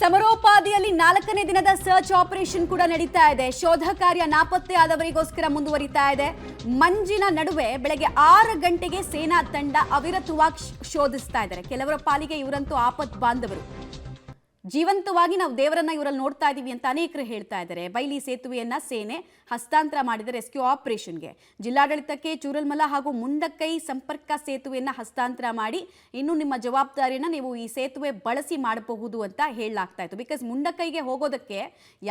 ಸಮರೋಪಾದಿಯಲ್ಲಿ 4ನೇ ದಿನದ ಸರ್ಚ್ ಆಪರೇಷನ್ ಕೂಡ ನಡೀತಾ ಇದೆ. ಶೋಧ ಕಾರ್ಯ ನಾಪತ್ತೆ ಆದವರಿಗೋಸ್ಕರ ಮುಂದುವರಿತಾ ಇದೆ. ಮಂಜಿನ ನಡುವೆ ಬೆಳಗ್ಗೆ 6 ಗಂಟೆಗೆ ಸೇನಾ ತಂಡ ಅವಿರತವಾಗಿ ಶೋಧಿಸ್ತಾ ಇದ್ದಾರೆ. ಕೆಲವರ ಪಾಲಿಗೆ ಇವರಂತೂ ಆಪತ್ ಬಾಂಧವರು. ಜೀವಂತವಾಗಿ ನಾವು ದೇವರನ್ನ ಇವರಲ್ಲಿ ನೋಡ್ತಾ ಇದೀವಿ ಅಂತ ಅನೇಕರು ಹೇಳ್ತಾ ಇದ್ದಾರೆ. ಬೈಲಿ ಸೇತುವೆಯನ್ನ ಸೇನೆ ಹಸ್ತಾಂತರ ಮಾಡಿದ ರೆಸ್ಕ್ಯೂ ಆಪರೇಷನ್ಗೆ ಜಿಲ್ಲಾಡಳಿತಕ್ಕೆ ಚೂರಲ್ಮಲ ಹಾಗೂ ಮುಂಡಕೈ ಸಂಪರ್ಕ ಸೇತುವೆಯನ್ನ ಹಸ್ತಾಂತರ ಮಾಡಿ ಇನ್ನು ನಿಮ್ಮ ಜವಾಬ್ದಾರಿಯನ್ನ ನೀವು ಈ ಸೇತುವೆ ಬಳಸಿ ಮಾಡಬಹುದು ಅಂತ ಹೇಳಲಾಗ್ತಾ ಇತ್ತು. ಬಿಕಾಸ್ ಮುಂಡಕೈಗೆ ಹೋಗೋದಕ್ಕೆ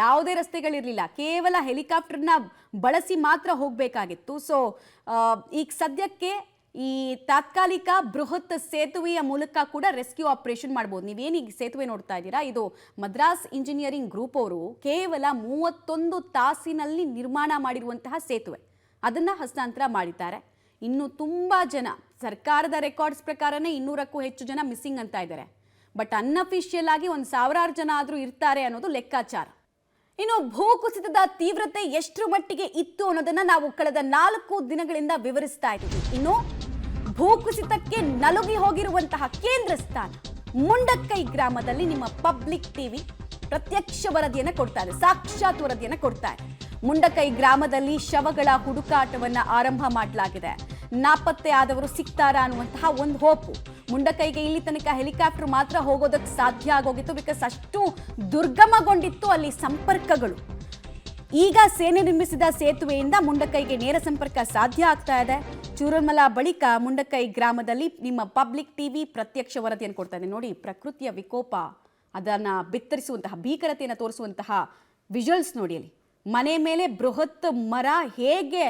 ಯಾವುದೇ ರಸ್ತೆಗಳಿರಲಿಲ್ಲ, ಕೇವಲ ಹೆಲಿಕಾಪ್ಟರ್ನ ಬಳಸಿ ಮಾತ್ರ ಹೋಗಬೇಕಾಗಿತ್ತು. ಸೊ ಈಗ ಸದ್ಯಕ್ಕೆ ಈ ತಾತ್ಕಾಲಿಕ ಬೃಹತ್ ಸೇತುವೆಯ ಮೂಲಕ ಕೂಡ ರೆಸ್ಕ್ಯೂ ಆಪರೇಷನ್ ಮಾಡಬಹುದು. ನೀವೇನು ಈ ಸೇತುವೆ ನೋಡ್ತಾ ಇದ್ದೀರಾ, ಇದು ಮದ್ರಾಸ್ ಇಂಜಿನಿಯರಿಂಗ್ ಗ್ರೂಪ್ ಅವರು ಕೇವಲ 31 ತಾಸಿನಲ್ಲಿ ನಿರ್ಮಾಣ ಮಾಡಿರುವಂತಹ ಸೇತುವೆ. ಅದನ್ನ ಹಸ್ತಾಂತರ ಮಾಡಿದ್ದಾರೆ. ಇನ್ನು ತುಂಬಾ ಜನ, ಸರ್ಕಾರದ ರೆಕಾರ್ಡ್ಸ್ ಪ್ರಕಾರನೇ 200ಕ್ಕೂ ಹೆಚ್ಚು ಜನ ಮಿಸ್ಸಿಂಗ್ ಅಂತ ಇದ್ದಾರೆ. ಬಟ್ ಅನ್ಅಫಿಷಿಯಲ್ ಆಗಿ 1000 ಜನ ಆದ್ರೂ ಇರ್ತಾರೆ ಅನ್ನೋದು ಲೆಕ್ಕಾಚಾರ. ಇನ್ನು ಭೂಕುಸಿತದ ತೀವ್ರತೆ ಎಷ್ಟರ ಮಟ್ಟಿಗೆ ಇತ್ತು ಅನ್ನೋದನ್ನ ನಾವು ಕಳೆದ 4 ದಿನಗಳಿಂದ ವಿವರಿಸ್ತಾ ಇದ್ದೀವಿ. ಇನ್ನು ಭೂಕುಸಿತಕ್ಕೆ ನಲುಗಿ ಹೋಗಿರುವಂತಹ ಕೇಂದ್ರ ಸ್ಥಾನ ಮುಂಡಕೈ ಗ್ರಾಮದಲ್ಲಿ ನಿಮ್ಮ ಪಬ್ಲಿಕ್ ಟಿವಿ ಪ್ರತ್ಯಕ್ಷ ವರದಿಯನ್ನು ಕೊಡ್ತಾ ಇದೆ, ಸಾಕ್ಷಾತ್ ವರದಿಯನ್ನು ಕೊಡ್ತಾ ಇದೆ. ಮುಂಡಕೈ ಗ್ರಾಮದಲ್ಲಿ ಶವಗಳ ಹುಡುಕಾಟವನ್ನ ಆರಂಭ ಮಾಡಲಾಗಿದೆ. ನಾಪತ್ತೆ ಆದವರು ಸಿಗ್ತಾರಾ ಅನ್ನುವಂತಹ ಒಂದು ಹೋಪು. ಮುಂಡಕೈಗೆ ಇಲ್ಲಿ ತನಕ ಹೆಲಿಕಾಪ್ಟರ್ ಮಾತ್ರ ಹೋಗೋದಕ್ಕೆ ಸಾಧ್ಯ ಆಗೋಗಿತ್ತು, ಬಿಕಾಸ್ ಅಷ್ಟು ದುರ್ಗಮಗೊಂಡಿತ್ತು ಅಲ್ಲಿ ಸಂಪರ್ಕಗಳು. ಈಗ ಸೇನೆ ನಿರ್ಮಿಸಿದ ಸೇತುವೆಯಿಂದ ಮುಂಡಕೈಗೆ ನೇರ ಸಂಪರ್ಕ ಸಾಧ್ಯ ಆಗ್ತಾ ಇದೆ. ಚೂರಲ್ಮಲ ಬಳಿಕ ಮುಂಡಕೈ ಗ್ರಾಮದಲ್ಲಿ ನಿಮ್ಮ ಪಬ್ಲಿಕ್ ಟಿವಿ ಪ್ರತ್ಯಕ್ಷ ವರದಿಯನ್ನು ಕೊಡ್ತಾ ಇದೆ. ನೋಡಿ, ಪ್ರಕೃತಿಯ ವಿಕೋಪ ಅದನ್ನ ಬಿತ್ತರಿಸುವಂತಹ, ಭೀಕರತೆಯನ್ನು ತೋರಿಸುವಂತಹ ವಿಜುವಲ್ಸ್ ನೋಡಿ. ಅಲ್ಲಿ ಮನೆ ಮೇಲೆ ಬೃಹತ್ ಮರ ಹೇಗೆ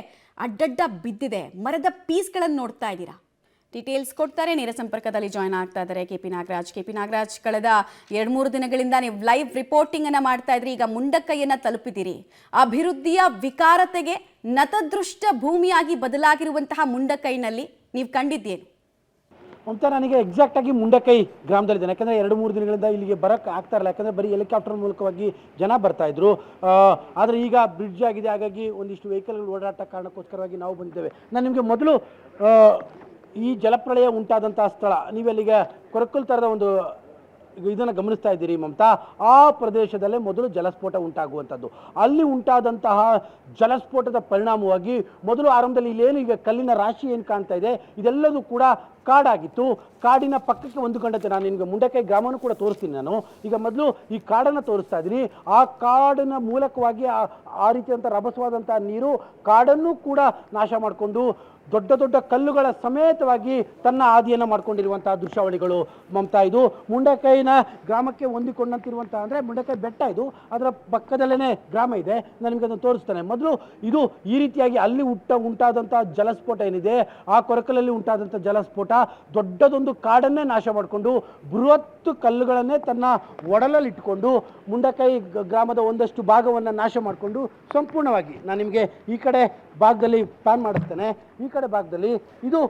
ಅಡ್ಡಡ್ಡ ಬಿದ್ದಿದೆ, ಮರದ ಪೀಸ್ಗಳನ್ನು ನೋಡ್ತಾ ಇದ್ದೀರಾ. ಡೀಟೇಲ್ಸ್ ಕೊಡ್ತಾರೆ, ನೇರ ಸಂಪರ್ಕದಲ್ಲಿ ಜಾಯ್ನ್ ಆಗ್ತಾ ಇದ್ದಾರೆ ಕೆಪಿ ನಾಗರಾಜ್. ಕಳೆದ 2-3 ದಿನಗಳಿಂದ ನೀವು ಲೈವ್ ರಿಪೋರ್ಟಿಂಗ್ ಅನ್ನ ಮಾಡ್ತಾ ಇದ್ರಿ. ಈಗ ಮುಂಡಕೈಯನ್ನ ತಲುಪಿದಿರಿ. ಅಭಿವೃದ್ಧಿಯ ವಿಕಾರತೆಗೆ ನತದೃಷ್ಟ ಭೂಮಿಯಾಗಿ ಬದಲಾಗಿರುವಂತಹ ಮುಂಡಕೈನಲ್ಲಿ ನೀವು ಕಂಡಿದ್ದೇನು ಅಂತ ನನಗೆ ಎಕ್ಸಾಕ್ಟ್ ಆಗಿ ಮುಂಡಕೈ ಗ್ರಾಮದಲ್ಲಿದ್ದೇನೆ. ಯಾಕಂದರೆ 2-3 ದಿನಗಳಿಂದ ಇಲ್ಲಿಗೆ ಬರೋಕ್ಕೆ ಆಗ್ತಾ ಇರಲ್ಲ. ಯಾಕಂದರೆ ಬರೀ ಹೆಲಿಕಾಪ್ಟರ್ ಮೂಲಕವಾಗಿ ಜನ ಬರ್ತಾ ಇದ್ರು. ಆದರೆ ಈಗ ಬ್ರಿಡ್ಜ್ ಆಗಿದೆ, ಹಾಗಾಗಿ ಒಂದಿಷ್ಟು ವೆಹಿಕಲ್ಗಳು ಓಡಾಟ ಕಾರಣಕ್ಕೋಸ್ಕರವಾಗಿ ನಾವು ಬಂದಿದ್ದೇವೆ. ನಾನು ನಿಮಗೆ ಮೊದಲು ಈ ಜಲಪ್ರಳಯ ಉಂಟಾದಂತಹ ಸ್ಥಳ, ನೀವೆಲ್ಲಿಗೆ ಕೊರಕಲ್ ಥರದ ಒಂದು ಇದನ್ನು ಗಮನಿಸ್ತಾ ಇದ್ದೀರಿ ಮಮತಾ, ಆ ಪ್ರದೇಶದಲ್ಲೇ ಮೊದಲು ಜಲಸ್ಫೋಟ ಉಂಟಾಗುವಂಥದ್ದು. ಅಲ್ಲಿ ಉಂಟಾದಂತಹ ಜಲಸ್ಫೋಟದ ಪರಿಣಾಮವಾಗಿ ಮೊದಲು ಆರಂಭದಲ್ಲಿ ಇಲ್ಲೇನು ಈಗ ಕಲ್ಲಿನ ರಾಶಿ ಏನು ಕಾಣ್ತಾ ಇದೆ, ಇದೆಲ್ಲದೂ ಕೂಡ ಕಾಡಾಗಿತ್ತು. ಕಾಡಿನ ಪಕ್ಕಕ್ಕೆ ಹೊಂದಿಕೊಂಡಂತೆ ನಾನು ನಿಮಗೆ ಮುಂಡಕೈ ಗ್ರಾಮನೂ ಕೂಡ ತೋರಿಸ್ತೀನಿ. ನಾನು ಈಗ ಮೊದಲು ಈ ಕಾಡನ್ನು ತೋರಿಸ್ತಾ ಇದ್ದೀನಿ. ಆ ಕಾಡಿನ ಮೂಲಕವಾಗಿ ಆ ರೀತಿಯಂಥ ರಭಸವಾದಂಥ ನೀರು ಕಾಡನ್ನು ಕೂಡ ನಾಶ ಮಾಡಿಕೊಂಡು ದೊಡ್ಡ ದೊಡ್ಡ ಕಲ್ಲುಗಳ ಸಮೇತವಾಗಿ ತನ್ನ ಹಾದಿಯನ್ನು ಮಾಡ್ಕೊಂಡಿರುವಂತಹ ದೃಶ್ಯಾವಳಿಗಳು ಮಮತಾ. ಇದು ಮುಂಡಕೈನ ಗ್ರಾಮಕ್ಕೆ ಹೊಂದಿಕೊಂಡಂತಿರುವಂತಹ, ಅಂದರೆ ಮುಂಡಕೈ ಬೆಟ್ಟ ಇದು, ಅದರ ಪಕ್ಕದಲ್ಲೇ ಗ್ರಾಮ ಇದೆ. ನಾನು ನಿಮಗೆ ಅದನ್ನು ತೋರಿಸ್ತೇನೆ. ಮೊದಲು ಇದು ಈ ರೀತಿಯಾಗಿ ಅಲ್ಲಿ ಉಂಟಾದಂಥ ಜಲಸ್ಫೋಟ ಏನಿದೆ, ಆ ಕೊರಕಲಲ್ಲಿ ಉಂಟಾದಂಥ ಜಲಸ್ಫೋಟ ದೊಡ್ಡದೊಂದು ಕಾಡನ್ನೇ ನಾಶ ಮಾಡಿಕೊಂಡು ಬೃಹತ್ ಕಲ್ಲುಗಳನ್ನೇ ತನ್ನ ಒಡಲಲ್ಲಿ ಇಟ್ಕೊಂಡು ಮುಂಡಕೈ ಗ್ರಾಮದ ಒಂದಷ್ಟು ಭಾಗವನ್ನು ನಾಶ ಮಾಡಿಕೊಂಡು ಸಂಪೂರ್ಣವಾಗಿ, ನಾನು ನಿಮಗೆ ಈ ಕಡೆ ಭಾಗದಲ್ಲಿ ಪ್ಯಾನ್ ಮಾಡಿಸ್ತೇನೆ, ಈ ಕಡೆ ಭಾಗದಲ್ಲಿ ಇದು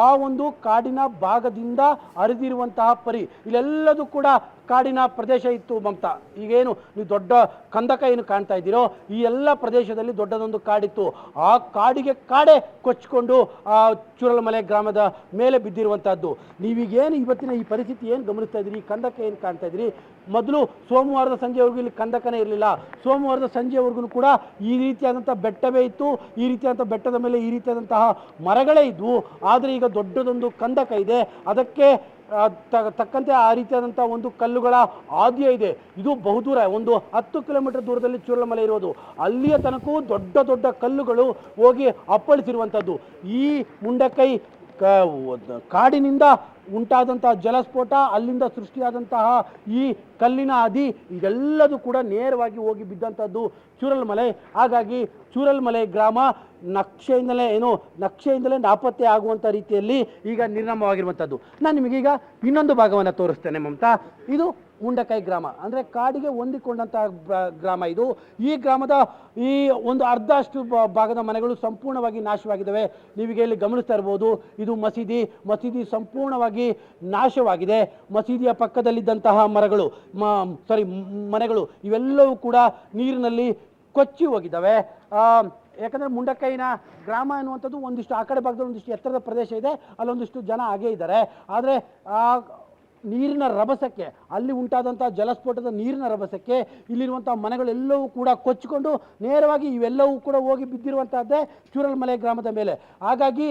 ಆ ಒಂದು ಕಾಡಿನ ಭಾಗದಿಂದ ಹರಿದಿರುವಂತಹ ಪರಿ. ಇಲ್ಲೆಲ್ಲದೂ ಕೂಡ ಕಾಡಿನ ಪ್ರದೇಶ ಇತ್ತು ಮಮತಾ. ಈಗೇನು ನೀವು ದೊಡ್ಡ ಕಂದಕ ಏನು ಕಾಣ್ತಾ ಇದ್ದೀರೋ, ಈ ಎಲ್ಲ ಪ್ರದೇಶದಲ್ಲಿ ದೊಡ್ಡದೊಂದು ಕಾಡಿತ್ತು. ಆ ಕಾಡಿಗೆ ಕಾಡೆ ಕೊಚ್ಚಿಕೊಂಡು ಆ ಚೂರಲ್ಮಲೆ ಗ್ರಾಮದ ಮೇಲೆ ಬಿದ್ದಿರುವಂತಹದ್ದು. ನೀವೀಗೇನು ಇವತ್ತಿನ ಈ ಪರಿಸ್ಥಿತಿ ಏನು ಗಮನಿಸ್ತಾ ಇದ್ದೀರಿ, ಈ ಕಂದಕ ಏನು ಕಾಣ್ತಾ ಇದ್ದೀರಿ, ಮೊದಲು ಸೋಮವಾರದ ಸಂಜೆವರೆಗೂ ಇಲ್ಲಿ ಕಂದಕನೇ ಇರಲಿಲ್ಲ. ಸೋಮವಾರದ ಸಂಜೆವರೆಗೂ ಕೂಡ ಈ ರೀತಿಯಾದಂಥ ಬೆಟ್ಟವೇ ಇತ್ತು. ಈ ರೀತಿಯಾದಂಥ ಬೆಟ್ಟದ ಮೇಲೆ ಈ ರೀತಿಯಾದಂತಹ ಮರಗಳೇ ಇದ್ವು. ಆದರೆ ಈಗ ದೊಡ್ಡದೊಂದು ಕಂದಕ ಇದೆ, ಅದಕ್ಕೆ ತಕ್ಕಂತೆ ಆ ರೀತಿಯಾದಂಥ ಒಂದು ಕಲ್ಲುಗಳ ಹಾದಿಯೇ ಇದೆ. ಇದು ಬಹುದೂರ, ಒಂದು 10 ಕಿಲೋಮೀಟರ್ ದೂರದಲ್ಲಿ ಚೂರಲ್ಮಲೆ ಇರೋದು. ಅಲ್ಲಿಯ ತನಕವೂ ದೊಡ್ಡ ದೊಡ್ಡ ಕಲ್ಲುಗಳು ಹೋಗಿ ಅಪ್ಪಳಿಸಿರುವಂಥದ್ದು. ಈ ಮುಂಡಕೈ ಕಾಡಿನಿಂದ ಉಂಟಾದಂತಹ ಜಲಸ್ಫೋಟ, ಅಲ್ಲಿಂದ ಸೃಷ್ಟಿಯಾದಂತಹ ಈ ಕಲ್ಲಿನ ಹಾದಿ, ಇದೆಲ್ಲದೂ ಕೂಡ ನೇರವಾಗಿ ಹೋಗಿ ಬಿದ್ದಂಥದ್ದು ಚೂರಲ್ಮಲೆ. ಹಾಗಾಗಿ ಚೂರಲ್ಮಲೆ ಗ್ರಾಮ ನಕ್ಷೆಯಿಂದಲೇ ನಾಪತ್ತೆ ಆಗುವಂಥ ರೀತಿಯಲ್ಲಿ ಈಗ ನಿರ್ನಾಮವಾಗಿರುವಂಥದ್ದು. ನಾನು ನಿಮಗೀಗ ಇನ್ನೊಂದು ಭಾಗವನ್ನು ತೋರಿಸ್ತೇನೆ ಮಮತಾ. ಇದು ಮುಂಡಕೈ ಗ್ರಾಮ, ಅಂದರೆ ಕಾಡಿಗೆ ಹೊಂದಿಕೊಂಡಂಥ ಗ್ರಾಮ ಇದು. ಈ ಗ್ರಾಮದ ಈ ಒಂದು ಅರ್ಧಷ್ಟು ಭಾಗದ ಮನೆಗಳು ಸಂಪೂರ್ಣವಾಗಿ ನಾಶವಾಗಿದ್ದಾವೆ. ನೀವೀಗ ಇಲ್ಲಿ ಗಮನಿಸ್ತಾ ಇರ್ಬೋದು, ಇದು ಮಸೀದಿ ಸಂಪೂರ್ಣವಾಗಿ ನಾಶವಾಗಿದೆ. ಮಸೀದಿಯ ಪಕ್ಕದಲ್ಲಿದ್ದಂತಹ ಮನೆಗಳು ಇವೆಲ್ಲವೂ ಕೂಡ ನೀರಿನಲ್ಲಿ ಕೊಚ್ಚಿ ಹೋಗಿದ್ದಾವೆ. ಯಾಕಂದರೆ ಮುಂಡಕೈನ ಗ್ರಾಮ ಎನ್ನುವಂಥದ್ದು ಒಂದಿಷ್ಟು ಆ ಕಡೆ ಭಾಗದಲ್ಲಿ ಒಂದಿಷ್ಟು ಎತ್ತರದ ಪ್ರದೇಶ ಇದೆ, ಅಲ್ಲೊಂದಿಷ್ಟು ಜನ ಹಾಗೇ ಇದ್ದಾರೆ. ಆದರೆ ನೀರಿನ ರಭಸಕ್ಕೆ, ಅಲ್ಲಿ ಉಂಟಾದಂಥ ಜಲಸ್ಫೋಟದ ನೀರಿನ ರಭಸಕ್ಕೆ ಇಲ್ಲಿರುವಂಥ ಮನೆಗಳೆಲ್ಲವೂ ಕೂಡ ಕೊಚ್ಚಿಕೊಂಡು ನೇರವಾಗಿ ಇವೆಲ್ಲವೂ ಕೂಡ ಹೋಗಿ ಬಿದ್ದಿರುವಂತಹದ್ದೇ ಚೂರಲ್ಮಲೆ ಗ್ರಾಮದ ಮೇಲೆ. ಹಾಗಾಗಿ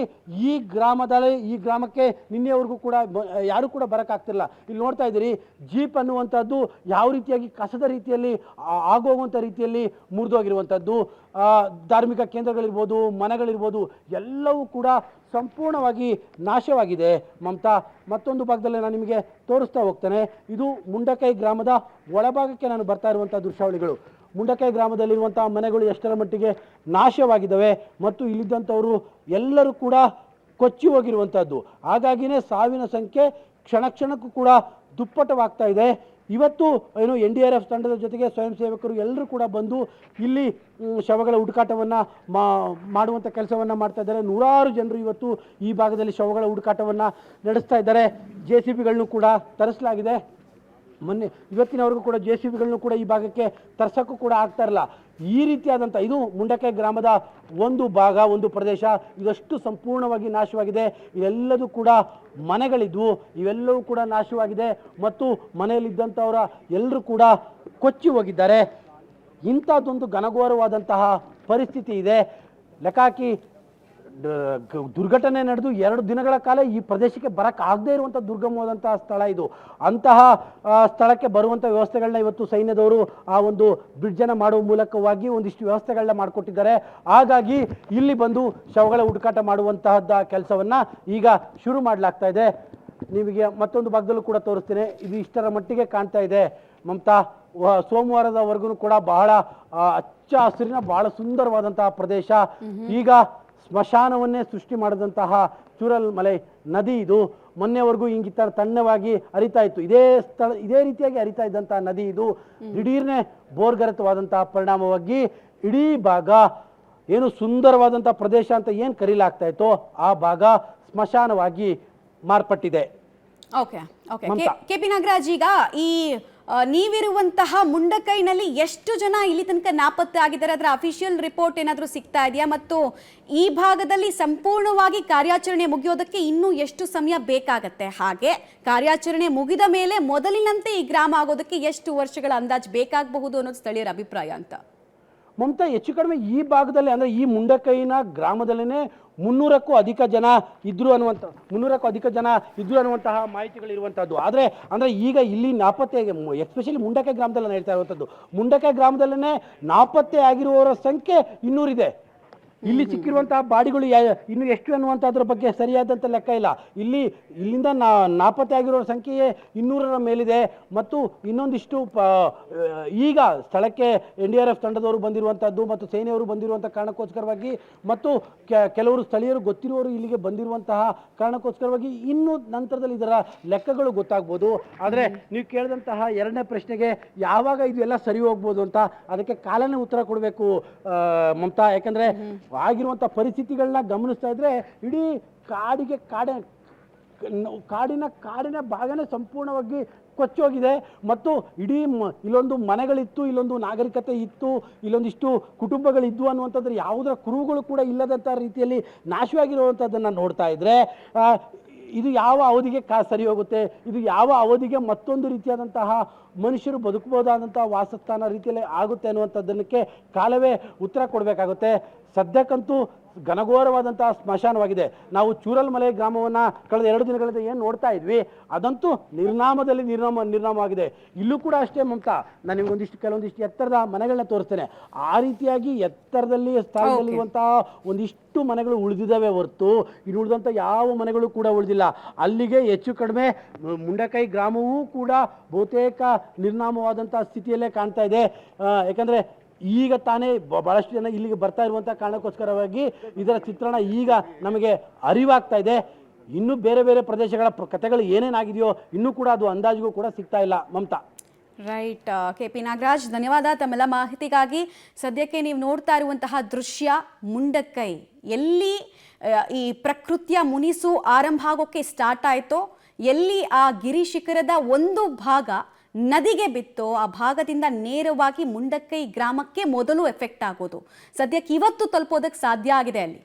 ಈ ಗ್ರಾಮಕ್ಕೆ ನಿನ್ನೆವರೆಗೂ ಕೂಡ ಯಾರು ಕೂಡ ಬರೋಕ್ಕಾಗ್ತಿಲ್ಲ. ಇಲ್ಲಿ ನೋಡ್ತಾ ಇದ್ದೀರಿ, ಜೀಪ್ ಅನ್ನುವಂಥದ್ದು ಯಾವ ರೀತಿಯಾಗಿ ಕಸದ ರೀತಿಯಲ್ಲಿ ಆಗೋಗುವಂಥ ರೀತಿಯಲ್ಲಿ ಮುರಿದೋಗಿರುವಂಥದ್ದು. ಧಾರ್ಮಿಕ ಕೇಂದ್ರಗಳಿರ್ಬೋದು, ಮನೆಗಳಿರ್ಬೋದು, ಎಲ್ಲವೂ ಕೂಡ ಸಂಪೂರ್ಣವಾಗಿ ನಾಶವಾಗಿದೆ ಮಮತಾ. ಮತ್ತೊಂದು ಭಾಗದಲ್ಲಿ ನಾನು ನಿಮಗೆ ತೋರಿಸ್ತಾ ಹೋಗ್ತೇನೆ. ಇದು ಮುಂಡಕೈ ಗ್ರಾಮದ ಒಳಭಾಗಕ್ಕೆ ನಾನು ಬರ್ತಾ ಇರುವಂಥ ದೃಶ್ಯಾವಳಿಗಳು. ಮುಂಡಕೈ ಗ್ರಾಮದಲ್ಲಿರುವಂಥ ಮನೆಗಳು ಎಷ್ಟರ ಮಟ್ಟಿಗೆ ನಾಶವಾಗಿದ್ದಾವೆ ಮತ್ತು ಇಲ್ಲಿದ್ದಂಥವರು ಎಲ್ಲರೂ ಕೂಡ ಕೊಚ್ಚಿ ಹೋಗಿರುವಂಥದ್ದು. ಹಾಗಾಗಿನೇ ಸಾವಿನ ಸಂಖ್ಯೆ ಕ್ಷಣ ಕ್ಷಣಕ್ಕೂ ಕೂಡ ದುಪ್ಪಟವಾಗ್ತಾ ಇದೆ. ಇವತ್ತು ಏನು NDRF ತಂಡದ ಜೊತೆಗೆ ಸ್ವಯಂ ಸೇವಕರು ಎಲ್ಲರೂ ಕೂಡ ಬಂದು ಇಲ್ಲಿ ಶವಗಳ ಹುಡುಕಾಟವನ್ನು ಮಾಡುವಂಥ ಕೆಲಸವನ್ನು ಮಾಡ್ತಾ ಇದ್ದಾರೆ. ನೂರಾರು ಜನರು ಇವತ್ತು ಈ ಭಾಗದಲ್ಲಿ ಶವಗಳ ಹುಡುಕಾಟವನ್ನು ನಡೆಸ್ತಾ ಇದ್ದಾರೆ. JCBಗಳನ್ನು ಕೂಡ ತರಿಸಲಾಗಿದೆ. ಇವತ್ತಿನವರೆಗೂ ಕೂಡ JCBಗಳನ್ನು ಕೂಡ ಈ ಭಾಗಕ್ಕೆ ತರ್ಸೋಕ್ಕೂ ಕೂಡ ಆಗ್ತಾ ಇರಲ್ಲ. ಈ ರೀತಿಯಾದಂಥ ಇದು ಮುಂಡಕೈ ಗ್ರಾಮದ ಒಂದು ಭಾಗ, ಒಂದು ಪ್ರದೇಶ. ಇದಷ್ಟು ಸಂಪೂರ್ಣವಾಗಿ ನಾಶವಾಗಿದೆ. ಇವೆಲ್ಲದೂ ಕೂಡ ಮನೆಗಳಿದ್ವು, ಇವೆಲ್ಲವೂ ಕೂಡ ನಾಶವಾಗಿದೆ ಮತ್ತು ಮನೆಯಲ್ಲಿದ್ದಂಥವರ ಎಲ್ಲರೂ ಕೂಡ ಕೊಚ್ಚಿ ಹೋಗಿದ್ದಾರೆ. ಇಂಥದ್ದೊಂದು ಘನಘೋರವಾದಂತಹ ಪರಿಸ್ಥಿತಿ ಇದೆ. ಲೆಕ್ಕಾಕಿ ದುರ್ಘಟನೆ ನಡೆದು 2 ದಿನಗಳ ಕಾಲ ಈ ಪ್ರದೇಶಕ್ಕೆ ಬರೋಕ್ಕಾಗದೇ ಇರುವಂಥ ದುರ್ಗಮವಾದಂತಹ ಸ್ಥಳ ಇದು. ಅಂತಹ ಸ್ಥಳಕ್ಕೆ ಬರುವಂಥ ವ್ಯವಸ್ಥೆಗಳನ್ನ ಇವತ್ತು ಸೈನ್ಯದವರು ಆ ಒಂದು ಬ್ರಿಡ್ಜನ್ನು ಮಾಡುವ ಮೂಲಕವಾಗಿ ಒಂದಿಷ್ಟು ವ್ಯವಸ್ಥೆಗಳನ್ನ ಮಾಡಿಕೊಟ್ಟಿದ್ದಾರೆ. ಹಾಗಾಗಿ ಇಲ್ಲಿ ಬಂದು ಶವಗಳ ಹುಡುಕಾಟ ಮಾಡುವಂತಹದ್ದ ಕೆಲಸವನ್ನು ಈಗ ಶುರು ಮಾಡಲಾಗ್ತಾ ಇದೆ. ನಿಮಗೆ ಮತ್ತೊಂದು ಭಾಗದಲ್ಲೂ ಕೂಡ ತೋರಿಸ್ತೇನೆ. ಇದು ಇಷ್ಟರ ಮಟ್ಟಿಗೆ ಕಾಣ್ತಾ ಇದೆ ಮಮತಾ. ಸೋಮವಾರದವರೆಗೂ ಕೂಡ ಬಹಳ ಹಚ್ಚ ಹಸಿರಿನ ಬಹಳ ಸುಂದರವಾದಂತಹ ಪ್ರದೇಶ. ಈಗ ಸ್ಮಶಾನವನ್ನೇ ಸೃಷ್ಟಿ ಮಾಡಿದಂತಹ ಚೂರಲ್ಮಲೆ ನದಿ ಇದು. ಮೊನ್ನೆವರೆಗೂ ಹಿಂಗಿತ್ತ ತಣ್ಣವಾಗಿ ಹರಿತಾ ಇತ್ತು. ಇದೇ ರೀತಿಯಾಗಿ ಹರಿತಾ ಇದ್ದಂತಹ ನದಿ ಇದು ದಿಢೀರ್ನೆ ಬೋರ್ಗರತವಾದಂತಹ ಪರಿಣಾಮವಾಗಿ ಇಡೀ ಭಾಗ ಏನು ಸುಂದರವಾದಂಥ ಪ್ರದೇಶ ಅಂತ ಏನು ಕರೀಲಾಗ್ತಾ ಇತ್ತೋ ಆ ಭಾಗ ಸ್ಮಶಾನವಾಗಿ ಮಾರ್ಪಟ್ಟಿದೆ. ಓಕೆ ಓಕೆ KP ನಾಗರಾಜ್, ಈಗ ಈ ನೀವಿರುವಂತಹ ಮುಂಡಕೈನಲ್ಲಿ ಎಷ್ಟು ಜನ ಇಲ್ಲಿ ತನಕ ನಾಪತ್ತೆ ಆಗಿದ್ದಾರೆ? ಅದರ ಅಫಿಷಿಯಲ್ ರಿಪೋರ್ಟ್ ಏನಾದರೂ ಸಿಗ್ತಾ ಇದೆಯಾ? ಮತ್ತು ಈ ಭಾಗದಲ್ಲಿ ಸಂಪೂರ್ಣವಾಗಿ ಕಾರ್ಯಾಚರಣೆ ಮುಗಿಯೋದಕ್ಕೆ ಇನ್ನೂ ಎಷ್ಟು ಸಮಯ ಬೇಕಾಗತ್ತೆ? ಹಾಗೆ ಕಾರ್ಯಾಚರಣೆ ಮುಗಿದ ಮೇಲೆ ಮೊದಲಿನಂತೆ ಈ ಗ್ರಾಮ ಆಗೋದಕ್ಕೆ ಎಷ್ಟು ವರ್ಷಗಳ ಅಂದಾಜು ಬೇಕಾಗಬಹುದು ಅನ್ನೋದು ಸ್ಥಳೀಯರ ಅಭಿಪ್ರಾಯ ಅಂತ. ಮಮತಾ, ಹೆಚ್ಚು ಕಡಿಮೆ ಈ ಭಾಗದಲ್ಲಿ ಅಂದರೆ ಈ ಮುಂಡಕೈನ ಗ್ರಾಮದಲ್ಲೇ 300ಕ್ಕೂ ಅಧಿಕ ಜನ ಇದ್ರು ಅನ್ನುವಂತಹ ಮಾಹಿತಿಗಳಿರುವಂಥದ್ದು. ಅಂದರೆ ಈಗ ಇಲ್ಲಿ ನಾಪತ್ತೆ, ಎಸ್ಪೆಷಲಿ ಮುಂಡಕೈ ಗ್ರಾಮದಲ್ಲಿ ನಾನು ಹೇಳ್ತಾ ಇರುವಂಥದ್ದು, ಮುಂಡಕೈ ಗ್ರಾಮದಲ್ಲೇ ನಾಪತ್ತೆ ಆಗಿರುವವರ ಸಂಖ್ಯೆ 200 ಇದೆ. ಇಲ್ಲಿ ಸಿಕ್ಕಿರುವಂತಹ ಬಾಡಿಗಳು ಇನ್ನು ಎಷ್ಟು ಅನ್ನುವಂಥದ್ರ ಬಗ್ಗೆ ಸರಿಯಾದಂಥ ಲೆಕ್ಕ ಇಲ್ಲ. ಇಲ್ಲಿಂದ ನಾಪತ್ತೆ ಆಗಿರೋ ಸಂಖ್ಯೆಯೇ 200ರ ಮೇಲಿದೆ. ಮತ್ತು ಇನ್ನೊಂದಿಷ್ಟು ಈಗ ಸ್ಥಳಕ್ಕೆ NDRF ತಂಡದವರು ಬಂದಿರುವಂಥದ್ದು ಮತ್ತು ಸೇನೆಯವರು ಬಂದಿರುವಂಥ ಕಾರಣಕ್ಕೋಸ್ಕರವಾಗಿ ಮತ್ತು ಕೆಲವರು ಸ್ಥಳೀಯರು ಗೊತ್ತಿರುವವರು ಇಲ್ಲಿಗೆ ಬಂದಿರುವಂತಹ ಕಾರಣಕ್ಕೋಸ್ಕರವಾಗಿ ಇನ್ನು ನಂತರದಲ್ಲಿ ಇದರ ಲೆಕ್ಕಗಳು ಗೊತ್ತಾಗ್ಬೋದು. ಆದರೆ ನೀವು ಕೇಳಿದಂತಹ 2ನೇ ಪ್ರಶ್ನೆಗೆ ಯಾವಾಗ ಇದು ಎಲ್ಲ ಸರಿ ಹೋಗ್ಬೋದು ಅಂತ ಅದಕ್ಕೆ ಕಾಲನೇ ಉತ್ತರ ಕೊಡಬೇಕು ಮಮತಾ. ಯಾಕಂದರೆ ಆಗಿರುವಂಥ ಪರಿಸ್ಥಿತಿಗಳನ್ನ ಗಮನಿಸ್ತಾ ಇದ್ರೆ ಇಡೀ ಕಾಡಿನ ಭಾಗನೇ ಸಂಪೂರ್ಣವಾಗಿ ಕೊಚ್ಚೋಗಿದೆ. ಮತ್ತು ಇಡೀ ಇಲ್ಲೊಂದು ಮನೆಗಳಿತ್ತು, ಇಲ್ಲೊಂದು ನಾಗರಿಕತೆ ಇತ್ತು, ಇಲ್ಲೊಂದಿಷ್ಟು ಕುಟುಂಬಗಳಿದ್ವು ಅನ್ನುವಂಥದ್ರ ಯಾವುದರ ಕುರುಹುಗಳು ಕೂಡ ಇಲ್ಲದಂಥ ರೀತಿಯಲ್ಲಿ ನಾಶವಾಗಿರುವಂಥದ್ದನ್ನು ನೋಡ್ತಾ ಇದ್ರೆ ಇದು ಯಾವ ಅವಧಿಗೆ ಸರಿ ಹೋಗುತ್ತೆ? ಇದು ಯಾವ ಅವಧಿಗೆ ಮತ್ತೊಂದು ರೀತಿಯಾದಂತಹ ಮನುಷ್ಯರು ಬದುಕಬಹುದಾದಂತಹ ವಾಸಸ್ಥಾನ ರೀತಿಯಲ್ಲಿ ಆಗುತ್ತೆ ಅನ್ನುವಂಥದ್ದಕ್ಕೆ ಕಾಲವೇ ಉತ್ತರ ಕೊಡಬೇಕಾಗುತ್ತೆ. ಸದ್ಯಕ್ಕಂತೂ ಘನಘೋರವಾದಂತಹ ಸ್ಮಶಾನವಾಗಿದೆ. ನಾವು ಚೂರಲ್ಮಲೆ ಗ್ರಾಮವನ್ನು ಕಳೆದ 2 ದಿನಗಳಿಂದ ಏನು ನೋಡ್ತಾ ಇದ್ವಿ ಅದಂತೂ ನಿರ್ನಾಮವಾಗಿದೆ. ಇಲ್ಲೂ ಕೂಡ ಅಷ್ಟೇ ಮಮತಾ. ನಾನು ನಿಮಗೊಂದಿಷ್ಟು ಕೆಲವೊಂದಿಷ್ಟು ಎತ್ತರದ ಮನೆಗಳನ್ನ ತೋರಿಸ್ತೇನೆ. ಆ ರೀತಿಯಾಗಿ ಎತ್ತರದಲ್ಲಿ ಸ್ಥಳದಲ್ಲಿರುವಂತಹ ಒಂದಿಷ್ಟು ಮನೆಗಳು ಉಳಿದಿದ್ದಾವೆ ಹೊರತು ಇನ್ನು ಉಳಿದಂಥ ಯಾವ ಮನೆಗಳು ಕೂಡ ಉಳಿದಿಲ್ಲ. ಅಲ್ಲಿಗೆ ಹೆಚ್ಚು ಕಡಿಮೆ ಮುಂಡಕೈ ಗ್ರಾಮವೂ ಕೂಡ ಬಹುತೇಕ ನಿರ್ನಾಮವಾದಂಥ ಸ್ಥಿತಿಯಲ್ಲೇ ಕಾಣ್ತಾ ಇದೆ. ಯಾಕಂದರೆ ಈಗ ತಾನೇ ಬಹಳಷ್ಟು ಜನ ಇಲ್ಲಿಗೆ ಬರ್ತಾ ಇರುವಂಥ ಕಾರಣಕ್ಕೋಸ್ಕರವಾಗಿ ಇದರ ಚಿತ್ರಣ ಈಗ ನಮಗೆ ಅರಿವಾಗ್ತಾ ಇದೆ. ಇನ್ನೂ ಬೇರೆ ಬೇರೆ ಪ್ರದೇಶಗಳ ಕಥೆಗಳು ಏನೇನಾಗಿದೆಯೋ ಇನ್ನೂ ಕೂಡ ಅದು ಅಂದಾಜಿಗೂ ಕೂಡ ಸಿಗ್ತಾ ಇಲ್ಲ ಮಮತಾ. ರೈಟ್. KP ನಾಗರಾಜ್, ಧನ್ಯವಾದ ತಮ್ಮೆಲ್ಲ ಮಾಹಿತಿಗಾಗಿ. ಸದ್ಯಕ್ಕೆ ನೀವು ನೋಡ್ತಾ ಇರುವಂತಹ ದೃಶ್ಯ ಮುಂಡಕೈ, ಎಲ್ಲಿ ಈ ಪ್ರಕೃತಿಯ ಮುನಿಸು ಆರಂಭ ಆಗೋಕ್ಕೆ ಸ್ಟಾರ್ಟ್ ಆಯಿತೋ, ಎಲ್ಲಿ ಆ ಗಿರಿ ಶಿಖರದ ಒಂದು ಭಾಗ ನದಿಗೆ ಬಿತ್ತೋ ಆ ಭಾಗದಿಂದ ನೇರವಾಗಿ ಮುಂಡಕೈ ಗ್ರಾಮಕ್ಕೆ ಮೊದಲು ಎಫೆಕ್ಟ್ ಆಗೋದು. ಸದ್ಯಕ್ಕೆ ಇವತ್ತು ತಲುಪೋದಕ್ಕೆ ಸಾಧ್ಯ ಆಗಿದೆ ಅಲ್ಲಿ.